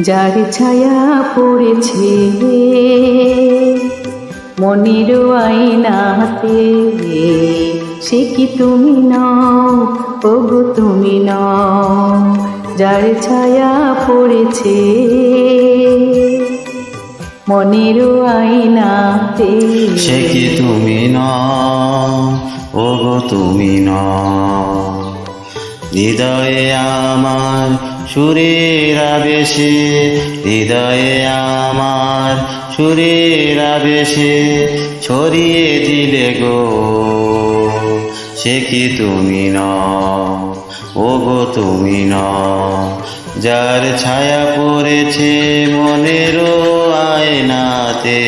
যার ছায়া পড়েছে মনের আয়নাতে, সে কি তুমি নও, ওগো তুমি নও। যার ছায়া পড়েছে মনের আয়নাতে, সে কি তুমি নও, ওগো তুমি নও। হৃদয়ে আমার সুরের আবেশে, হৃদয়ে আমার সুরের আবেশে ছড়িয়ে দিলে গো, সে কি তুমি নও, ওগো তুমি নও। যার ছায়া পড়েছে মনের আয়নাতে।